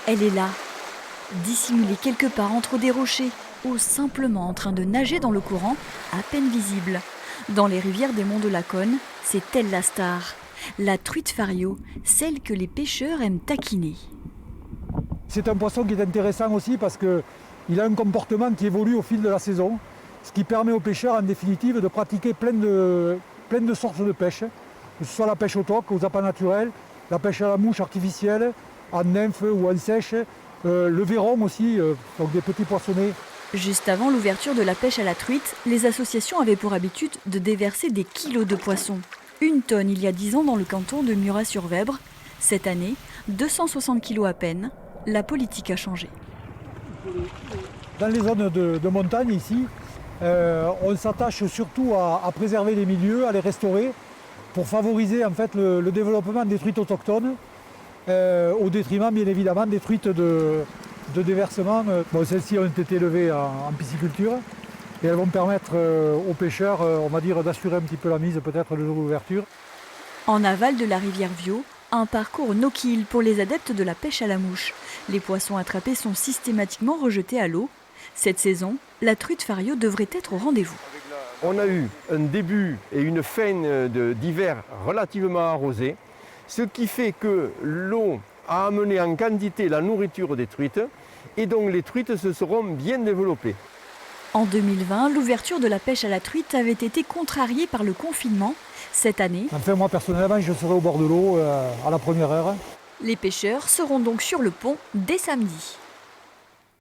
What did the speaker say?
Elle est là, dissimulée quelque part entre des rochers ou simplement en train de nager dans le courant, à peine visible. Dans les rivières des monts de Laconne, c'est elle la star. La truite fario, celle que les pêcheurs aiment taquiner. C'est un poisson qui est intéressant aussi parce qu'il a un comportement qui évolue au fil de la saison, ce qui permet aux pêcheurs en définitive de pratiquer plein de sortes de pêche, que ce soit la pêche au toc, aux appâts naturels, la pêche à la mouche artificielle, en nymphe ou en sèche, le verron aussi, donc des petits poissonnets. Juste avant l'ouverture de la pêche à la truite, les associations avaient pour habitude de déverser des kilos de poissons. 1 tonne il y a 10 ans dans le canton de Murat-sur-Vèbre. Cette année, 260 kilos à peine. La politique a changé. Dans les zones de montagne ici, on s'attache surtout à préserver les milieux, à les restaurer, pour favoriser en fait le développement des truites autochtones, au détriment bien évidemment des truites de déversement. Bon, celles-ci ont été élevées en pisciculture et elles vont permettre aux pêcheurs, on va dire, d'assurer un petit peu la mise peut-être de l'ouverture. En aval de la rivière Viau, un parcours no-kill pour les adeptes de la pêche à la mouche. Les poissons attrapés sont systématiquement rejetés à l'eau. Cette saison, la truite fario devrait être au rendez-vous. On a eu un début et une fin d'hiver relativement arrosés, ce qui fait que l'eau a amené en quantité la nourriture des truites et donc les truites se seront bien développées. En 2020, l'ouverture de la pêche à la truite avait été contrariée par le confinement. Cette année, Enfin, moi personnellement, je serai au bord de l'eau à la première heure. les pêcheurs seront donc sur le pont dès samedi.